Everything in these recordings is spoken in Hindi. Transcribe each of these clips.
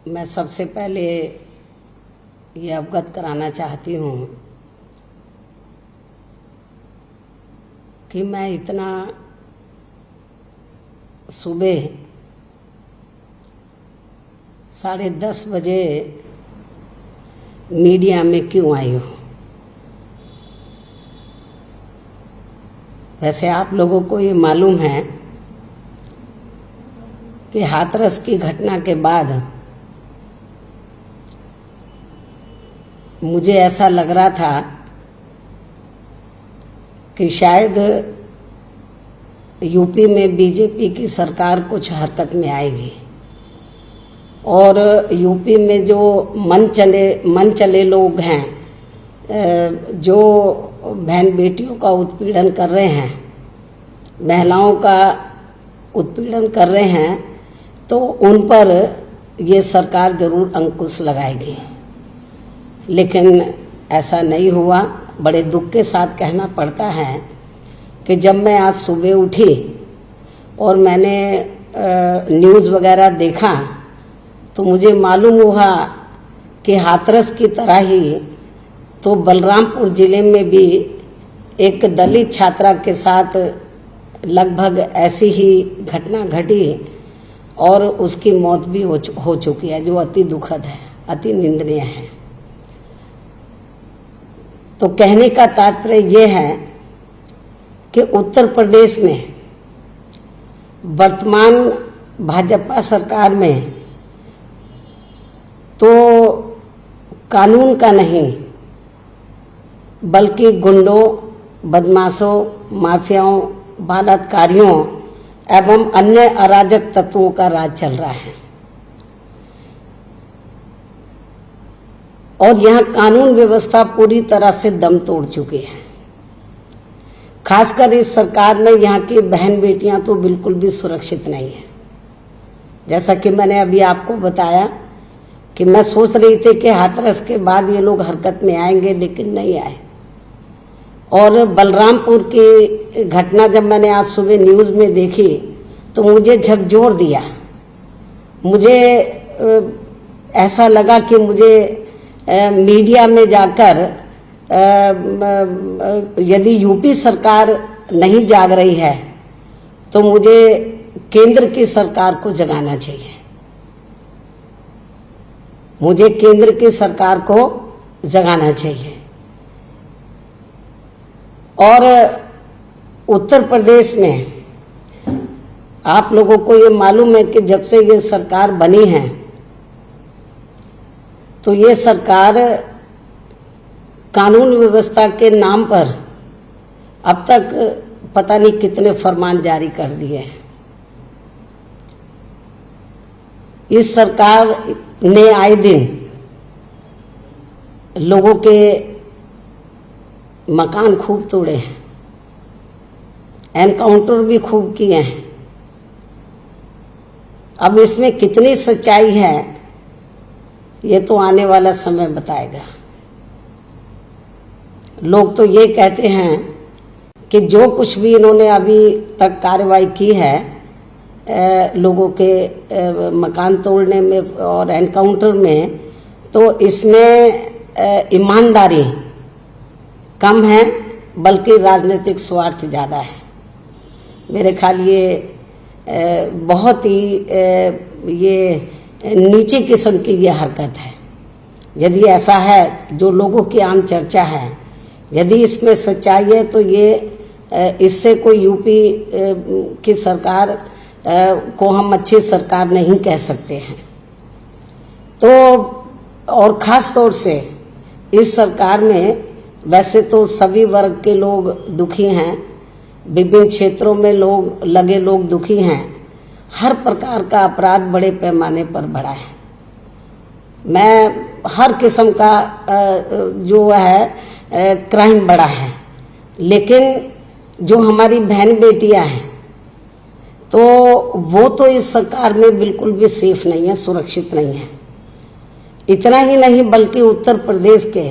मैं सबसे पहले ये अवगत कराना चाहती हूँ कि मैं इतना सुबह 10:30 बजे मीडिया में क्यों आई हूँ। वैसे आप लोगों को ये मालूम है कि हाथरस की घटना के बाद मुझे ऐसा लग रहा था कि शायद यूपी में बीजेपी की सरकार कुछ हरकत में आएगी और यूपी में जो मन चले लोग हैं, जो बहन बेटियों का उत्पीड़न कर रहे हैं, महिलाओं का उत्पीड़न कर रहे हैं, तो उन पर ये सरकार जरूर अंकुश लगाएगी। लेकिन ऐसा नहीं हुआ। बड़े दुख के साथ कहना पड़ता है कि जब मैं आज सुबह उठी और मैंने न्यूज़ वगैरह देखा तो मुझे मालूम हुआ कि हाथरस की तरह ही तो बलरामपुर जिले में भी एक दलित छात्रा के साथ लगभग ऐसी ही घटना घटी और उसकी मौत भी हो चुकी है, जो अति दुखद है, अति निंदनीय है। तो कहने का तात्पर्य यह है कि उत्तर प्रदेश में वर्तमान भाजपा सरकार में तो कानून का नहीं बल्कि गुंडों, बदमाशों, माफियाओं, बलात्कारियों एवं अन्य अराजक तत्वों का राज चल रहा है और यहां कानून व्यवस्था पूरी तरह से दम तोड़ चुकी है। खासकर इस सरकार में यहाँ की बहन बेटियां तो बिल्कुल भी सुरक्षित नहीं है। जैसा कि मैंने अभी आपको बताया कि मैं सोच रही थी कि हाथरस के बाद ये लोग हरकत में आएंगे, लेकिन नहीं आए। और बलरामपुर की घटना जब मैंने आज सुबह न्यूज़ में देखी तो मुझे झकझोर दिया। मुझे ऐसा लगा कि मुझे मीडिया में जाकर यदि यूपी सरकार नहीं जाग रही है तो मुझे केंद्र की सरकार को जगाना चाहिए। मुझे केंद्र की सरकार को जगाना चाहिए। और उत्तर प्रदेश में आप लोगों को ये मालूम है कि जब से ये सरकार बनी है तो ये सरकार कानून व्यवस्था के नाम पर अब तक पता नहीं कितने फरमान जारी कर दिए हैं। इस सरकार ने आए दिन लोगों के मकान खूब तोड़े हैं, एनकाउंटर भी खूब किए हैं। अब इसमें कितनी सच्चाई है ये तो आने वाला समय बताएगा। लोग तो ये कहते हैं कि जो कुछ भी इन्होंने अभी तक कार्रवाई की है लोगों के मकान तोड़ने में और एनकाउंटर में, तो इसमें ईमानदारी कम है बल्कि राजनीतिक स्वार्थ ज़्यादा है। मेरे ख्याल ये बहुत ही ये नीचे किस्म की ये हरकत है। यदि ऐसा है जो लोगों की आम चर्चा है, यदि इसमें सच्चाई है तो ये इससे कोई यूपी की सरकार को हम अच्छी सरकार नहीं कह सकते हैं। तो और ख़ास तौर से इस सरकार में वैसे तो सभी वर्ग के लोग दुखी हैं, विभिन्न क्षेत्रों में लोग दुखी हैं। हर प्रकार का अपराध बड़े पैमाने पर बढ़ा है। मैं हर किस्म का जो है क्राइम बढ़ा है, लेकिन जो हमारी बहन बेटियां हैं तो वो तो इस सरकार में बिल्कुल भी सेफ नहीं है, सुरक्षित नहीं है। इतना ही नहीं बल्कि उत्तर प्रदेश के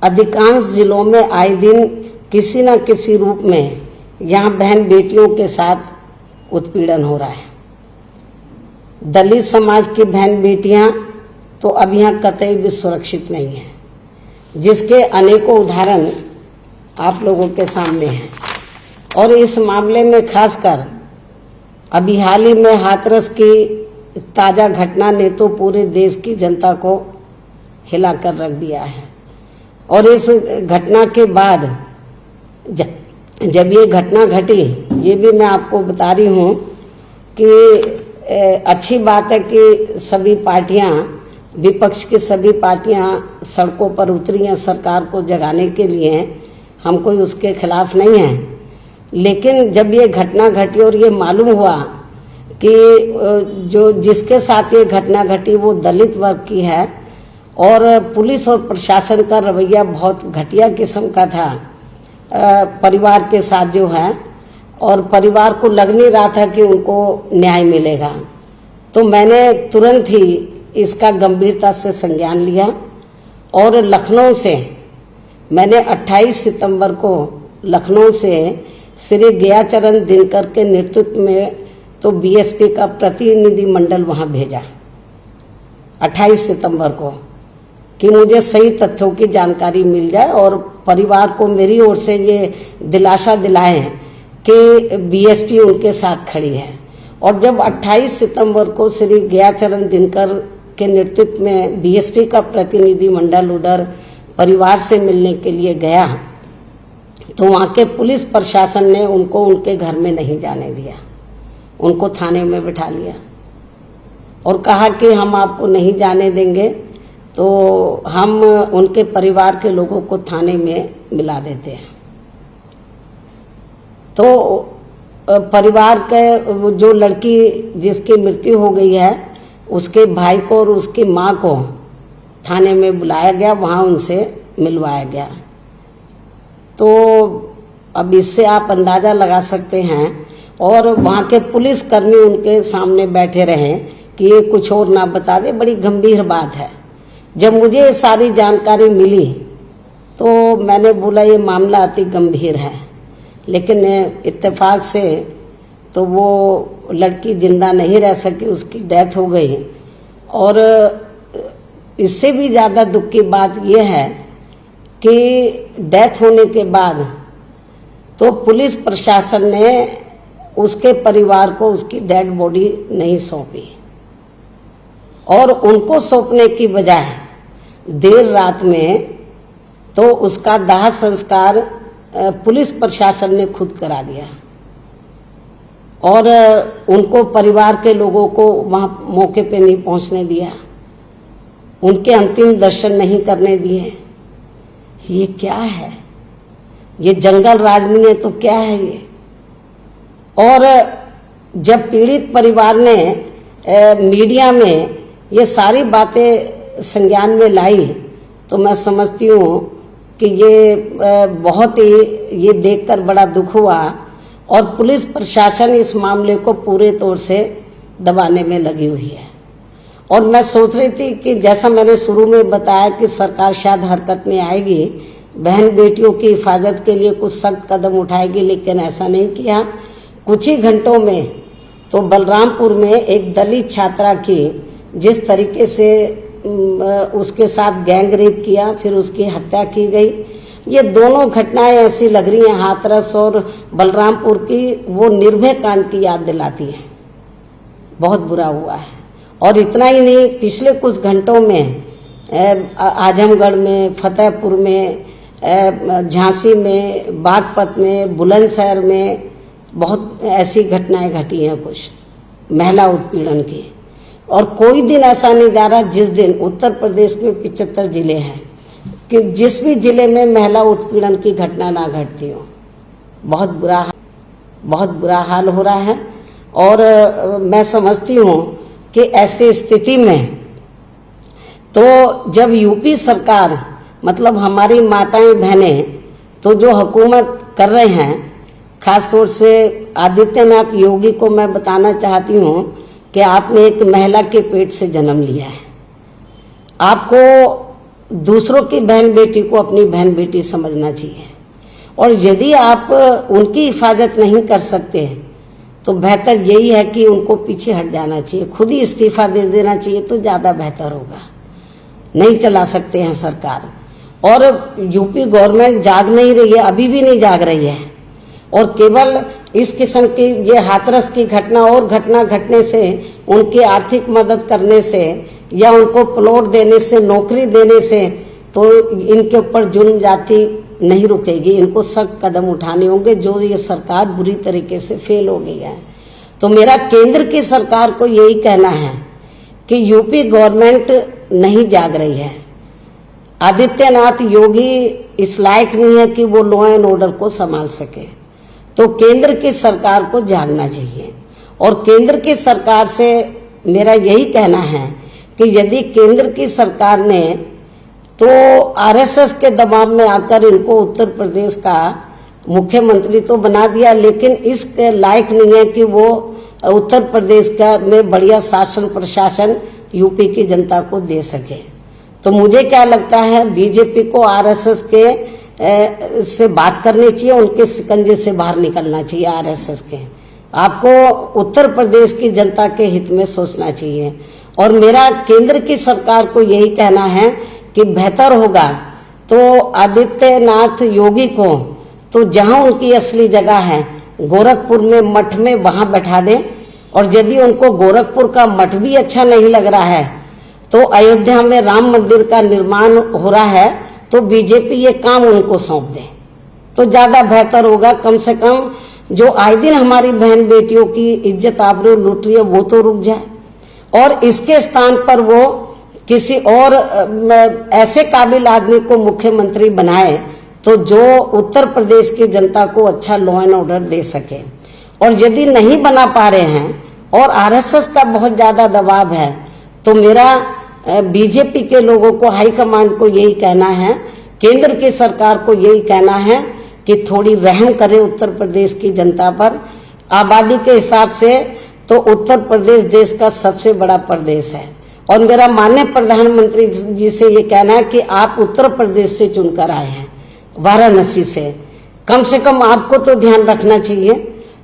अधिकांश जिलों में आए दिन किसी न किसी रूप में यहाँ बहन बेटियों के साथ उत्पीड़न हो रहा है। दलित समाज की बहन बेटियां तो अब यहाँ कतई भी सुरक्षित नहीं है, जिसके अनेकों उदाहरण आप लोगों के सामने हैं। और इस मामले में खासकर अभी हाल ही में हाथरस की ताजा घटना ने तो पूरे देश की जनता को हिलाकर रख दिया है। और इस घटना के बाद जब ये घटना घटी, ये भी मैं आपको बता रही हूँ कि अच्छी बात है कि सभी पार्टियां, विपक्ष की सभी पार्टियां सड़कों पर उतरी हैं सरकार को जगाने के लिए। हम कोई उसके खिलाफ नहीं है, लेकिन जब ये घटना घटी और ये मालूम हुआ कि जिसके साथ ये घटना घटी वो दलित वर्ग की है और पुलिस और प्रशासन का रवैया बहुत घटिया किस्म का था परिवार के साथ जो है, और परिवार को लग नहीं रहा था कि उनको न्याय मिलेगा, तो मैंने तुरंत ही इसका गंभीरता से संज्ञान लिया और लखनऊ से मैंने 28 सितंबर को लखनऊ से श्री गयाचरण दिनकर के नेतृत्व में तो बीएसपी का प्रतिनिधि मंडल वहां भेजा 28 सितंबर को, कि मुझे सही तथ्यों की जानकारी मिल जाए और परिवार को मेरी ओर से ये दिलासा दिलाएं कि बीएसपी उनके साथ खड़ी है। और जब 28 सितंबर को श्री गयाचरण दिनकर के नेतृत्व में बीएसपी का प्रतिनिधि मंडल उधर परिवार से मिलने के लिए गया, तो वहां के पुलिस प्रशासन ने उनको उनके घर में नहीं जाने दिया, उनको थाने में बिठा लिया और कहा कि हम आपको नहीं जाने देंगे, तो हम उनके परिवार के लोगों को थाने में मिला देते हैं। तो परिवार के जो लड़की जिसकी मृत्यु हो गई है उसके भाई को और उसकी मां को थाने में बुलाया गया, वहां उनसे मिलवाया गया। तो अब इससे आप अंदाजा लगा सकते हैं, और वहां के पुलिस कर्मी उनके सामने बैठे रहे कि ये कुछ और ना बता दे, बड़ी गंभीर बात है। जब मुझे सारी जानकारी मिली तो मैंने बोला ये मामला अति गंभीर है, लेकिन इत्तेफाक से तो वो लड़की जिंदा नहीं रह सकी, उसकी डेथ हो गई। और इससे भी ज़्यादा दुख की बात यह है कि डेथ होने के बाद तो पुलिस प्रशासन ने उसके परिवार को उसकी डेड बॉडी नहीं सौंपी, और उनको सौंपने की बजाय देर रात में तो उसका दाह संस्कार पुलिस प्रशासन ने खुद करा दिया और उनको परिवार के लोगों को वहां मौके पे नहीं पहुंचने दिया, उनके अंतिम दर्शन नहीं करने दिए। ये क्या है? ये जंगल राज नहीं है तो क्या है ये? और जब पीड़ित परिवार ने मीडिया में ये सारी बातें संज्ञान में लाई तो मैं समझती हूँ कि ये बहुत ही ये देखकर बड़ा दुख हुआ, और पुलिस प्रशासन इस मामले को पूरे तौर से दबाने में लगी हुई है। और मैं सोच रही थी कि जैसा मैंने शुरू में बताया कि सरकार शायद हरकत में आएगी, बहन बेटियों की हिफाजत के लिए कुछ सख्त कदम उठाएगी, लेकिन ऐसा नहीं किया। कुछ ही घंटों में तो बलरामपुर में एक दलित छात्रा की जिस तरीके से उसके साथ गैंग रेप किया, फिर उसकी हत्या की गई, ये दोनों घटनाएं ऐसी लग रही हैं हाथरस और बलरामपुर की, वो निर्भय कांड की याद दिलाती है। बहुत बुरा हुआ है। और इतना ही नहीं, पिछले कुछ घंटों में आजमगढ़ में, फतेहपुर में, झांसी में, बागपत में, बुलंदशहर में बहुत ऐसी घटनाएं घटी हैं कुछ महिला उत्पीड़न की। और कोई दिन ऐसा नहीं जा रहा जिस दिन उत्तर प्रदेश में 75 जिले हैं कि जिस भी जिले में महिला उत्पीड़न की घटना ना घटती हो। बहुत बुरा हाल हो रहा है। और मैं समझती हूँ कि ऐसी स्थिति में तो जब यूपी सरकार, मतलब हमारी माताएं बहनें तो जो हुकूमत कर रहे हैं, खासतौर से आदित्यनाथ योगी को मैं बताना चाहती हूँ कि आपने एक महिला के पेट से जन्म लिया है। आपको दूसरों की बहन बेटी को अपनी बहन बेटी समझना चाहिए, और यदि आप उनकी हिफाजत नहीं कर सकते तो बेहतर यही है कि उनको पीछे हट जाना चाहिए, खुद ही इस्तीफा दे देना चाहिए तो ज़्यादा बेहतर होगा। नहीं चला सकते हैं सरकार। और यूपी गवर्नमेंट जाग नहीं रही है, अभी भी नहीं जाग रही है, और केवल इस किस्म की ये हाथरस की घटना और घटना घटने से, उनकी आर्थिक मदद करने से या उनको प्लॉट देने से, नौकरी देने से तो इनके ऊपर जुल्म जाति नहीं रुकेगी। इनको सख्त कदम उठाने होंगे, जो ये सरकार बुरी तरीके से फेल हो गई है। तो मेरा केंद्र की सरकार को यही कहना है कि यूपी गवर्नमेंट नहीं जाग रही है। आदित्यनाथ योगी इस लायक नहीं है कि वो लॉ एंड ऑर्डर को संभाल सके। तो केंद्र की सरकार को जागना चाहिए। और केंद्र की सरकार से मेरा यही कहना है कि यदि केंद्र की सरकार ने तो आरएसएस के दबाव में आकर इनको उत्तर प्रदेश का मुख्यमंत्री तो बना दिया, लेकिन इसके लायक नहीं है कि वो उत्तर प्रदेश का में बढ़िया शासन प्रशासन यूपी की जनता को दे सके। तो मुझे क्या लगता है, बीजेपी को आरएसएस के से बात करनी चाहिए, उनके शिकंजे से बाहर निकलना चाहिए। आरएसएस के आपको उत्तर प्रदेश की जनता के हित में सोचना चाहिए। और मेरा केंद्र की सरकार को यही कहना है कि बेहतर होगा तो आदित्यनाथ योगी को तो जहां उनकी असली जगह है गोरखपुर में मठ में वहां बैठा दें। और यदि उनको गोरखपुर का मठ भी अच्छा नहीं लग रहा है तो अयोध्या में राम मंदिर का निर्माण हो रहा है, तो बीजेपी ये काम उनको सौंप दे तो ज्यादा बेहतर होगा। कम से कम जो आए दिन हमारी बहन बेटियों की इज्जत आबरू लूट रही है वो तो रुक जाए, और इसके स्थान पर वो किसी और ऐसे काबिल आदमी को मुख्यमंत्री बनाए तो जो उत्तर प्रदेश की जनता को अच्छा लॉ एंड ऑर्डर दे सके। और यदि नहीं बना पा रहे हैं और आरएसएस का बहुत ज्यादा दबाव है, तो मेरा बीजेपी के लोगों को, हाईकमांड को यही कहना है, केंद्र की सरकार को यही कहना है कि थोड़ी रहम करे उत्तर प्रदेश की जनता पर। आबादी के हिसाब से तो उत्तर प्रदेश देश का सबसे बड़ा प्रदेश है। और मेरा माननीय प्रधानमंत्री जी से ये कहना है कि आप उत्तर प्रदेश से चुनकर आए हैं, वाराणसी से कम आपको तो ध्यान रखना चाहिए।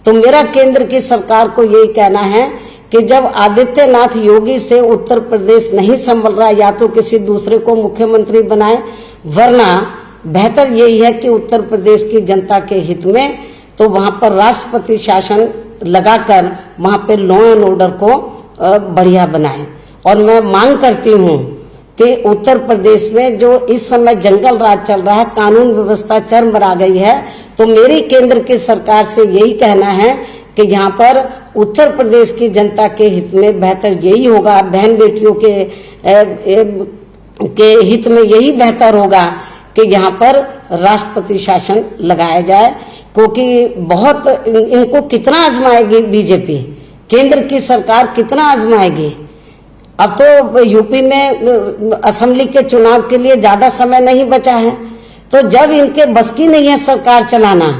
तो मेरा केंद्र की सरकार को यही कहना है कि जब आदित्यनाथ योगी से उत्तर प्रदेश नहीं संभल रहा, या तो किसी दूसरे को मुख्यमंत्री बनाए, वरना बेहतर यही है कि उत्तर प्रदेश की जनता के हित में तो वहां पर राष्ट्रपति शासन लगाकर वहां पे लॉ एंड ऑर्डर को बढ़िया बनाए। और मैं मांग करती हूँ कि उत्तर प्रदेश में जो इस समय जंगल राज चल रहा है, कानून व्यवस्था चरम पर आ गई है, तो मेरी केंद्र की सरकार से यही कहना है कि यहाँ पर उत्तर प्रदेश की जनता के हित में बेहतर यही होगा, बहन बेटियों के हित में यही बेहतर होगा कि यहाँ पर राष्ट्रपति शासन लगाया जाए। क्योंकि बहुत इनको कितना आजमाएगी बीजेपी, केंद्र की सरकार कितना आजमाएगी। अब तो यूपी में असेंबली के चुनाव के लिए ज्यादा समय नहीं बचा है, तो जब इनके बस की नहीं है सरकार चलाना,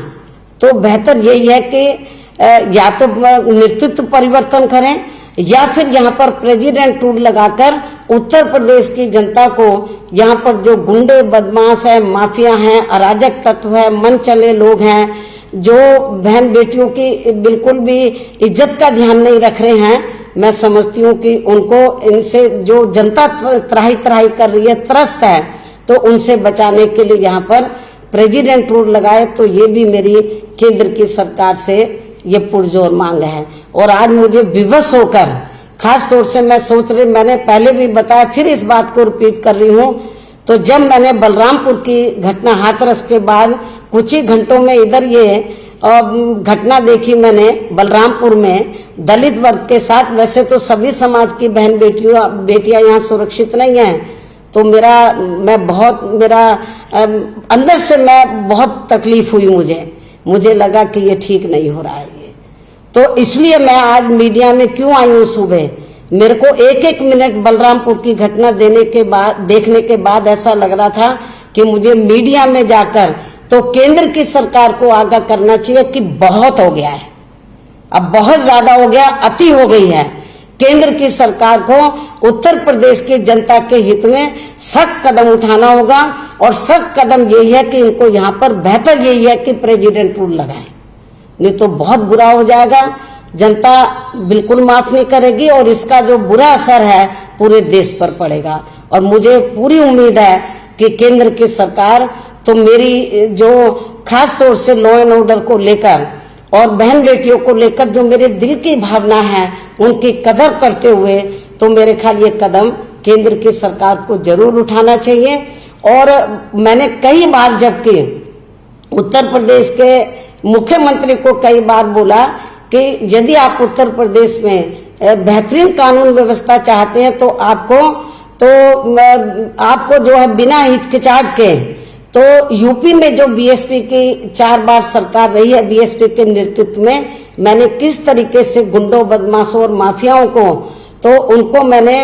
तो बेहतर यही है कि या तो नेतृत्व परिवर्तन करें या फिर यहाँ पर प्रेसिडेंट रूल लगाकर उत्तर प्रदेश की जनता को, यहाँ पर जो गुंडे बदमाश है, माफिया हैं, अराजक तत्व है, मन चले लोग हैं, जो बहन बेटियों की बिल्कुल भी इज्जत का ध्यान नहीं रख रहे हैं, मैं समझती हूँ कि उनको, इनसे जो जनता त्राही त्राही कर रही है, त्रस्त है, तो उनसे बचाने के लिए यहाँ पर प्रेसिडेंट रूल लगाए। तो ये भी मेरी केंद्र की सरकार से ये पुरजोर मांग है। और आज मुझे विवश होकर, खास तौर से मैं सोच रही, मैंने पहले भी बताया, फिर इस बात को रिपीट कर रही हूँ, तो जब मैंने बलरामपुर की घटना हाथरस के बाद कुछ ही घंटों में इधर ये घटना देखी मैंने बलरामपुर में दलित वर्ग के साथ, वैसे तो सभी समाज की बहन बेटियां यहाँ सुरक्षित नहीं हैं, तो मेरा अंदर से मैं बहुत तकलीफ हुई, मुझे लगा कि ये ठीक नहीं हो रहा है ये। तो इसलिए मैं आज मीडिया में क्यों आई हूँ सुबह, मेरे को एक एक मिनट बलरामपुर की घटना देखने के बाद ऐसा लग रहा था कि मुझे मीडिया में जाकर तो केंद्र की सरकार को आगाह करना चाहिए कि बहुत हो गया है, अब बहुत ज्यादा हो गया, अति हो गई है। केंद्र की सरकार को उत्तर प्रदेश की जनता के हित में सख्त कदम उठाना होगा। और सख्त कदम यही है कि इनको यहाँ पर बेहतर यही है कि प्रेसिडेंट रूल लगाए, नहीं तो बहुत बुरा हो जाएगा। जनता बिल्कुल माफ नहीं करेगी और इसका जो बुरा असर है पूरे देश पर पड़ेगा। और मुझे पूरी उम्मीद है कि केंद्र की सरकार तो मेरी जो खास तौर से लॉ एंड ऑर्डर को लेकर और बहन बेटियों को लेकर जो मेरे दिल की भावना है उनकी कदर करते हुए तो मेरे ख्याल ये कदम केंद्र की सरकार को जरूर उठाना चाहिए। और मैंने कई बार, जबकि उत्तर प्रदेश के मुख्यमंत्री को कई बार बोला कि यदि आप उत्तर प्रदेश में बेहतरीन कानून व्यवस्था चाहते हैं तो आपको जो है बिना हिचकिचाहट के, तो यूपी में जो बीएसपी की 4 बार सरकार रही है बीएसपी के नेतृत्व में, मैंने किस तरीके से गुंडों, बदमाशों और माफियाओं को, तो उनको मैंने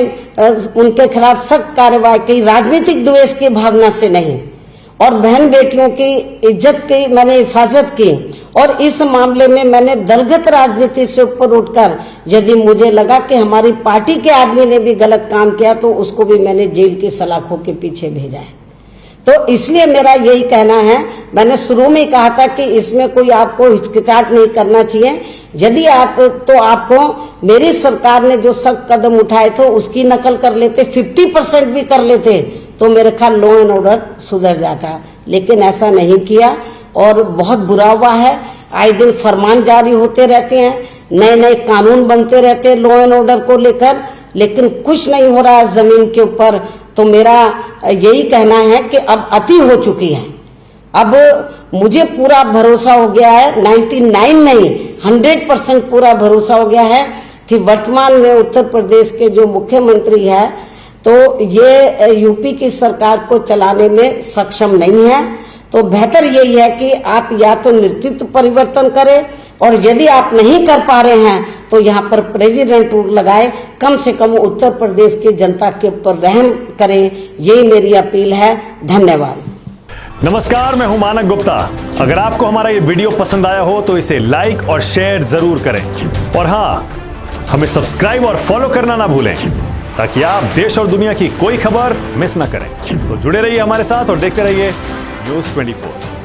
उनके खिलाफ सख्त कार्रवाई की, राजनीतिक द्वेष की भावना से नहीं, और बहन बेटियों की इज्जत की मैंने हिफाजत की। और इस मामले में मैंने दलगत राजनीति से ऊपर उठकर यदि मुझे लगा कि हमारी पार्टी के आदमी ने भी गलत काम किया तो उसको भी मैंने जेल की सलाखों के पीछे भेजा है। तो इसलिए मेरा यही कहना है, मैंने शुरू में कहा था कि इसमें कोई आपको हिचकिचाहट नहीं करना चाहिए। यदि आपको मेरी सरकार ने जो सख्त कदम उठाए थे उसकी नकल कर लेते, 50% भी कर लेते तो मेरे ख्याल लॉ एंड ऑर्डर सुधर जाता, लेकिन ऐसा नहीं किया और बहुत बुरा हुआ है। आए दिन फरमान जारी होते रहते हैं, नए नए कानून बनते रहते हैं लॉ एंड ऑर्डर को लेकर, लेकिन कुछ नहीं हो रहा है जमीन के ऊपर। तो मेरा यही कहना है कि अब अति हो चुकी है। अब मुझे पूरा भरोसा हो गया है, 99 नहीं 100% पूरा भरोसा हो गया है कि वर्तमान में उत्तर प्रदेश के जो मुख्यमंत्री है तो ये यूपी की सरकार को चलाने में सक्षम नहीं है। तो बेहतर यही है कि आप या तो नेतृत्व परिवर्तन करें, और यदि आप नहीं कर पा रहे हैं तो यहाँ पर प्रेसिडेंट रूल लगाए, कम से कम उत्तर प्रदेश की जनता के ऊपर रहम करें, यही मेरी अपील है। धन्यवाद। नमस्कार, मैं हूं मानक गुप्ता। अगर आपको हमारा ये वीडियो पसंद आया हो तो इसे लाइक और शेयर जरूर करें, और हाँ, हमें सब्सक्राइब और फॉलो करना ना भूलें ताकि आप देश और दुनिया की कोई खबर मिस ना करें। तो जुड़े रहिए हमारे साथ और देखते रहिए न्यूज़ 24।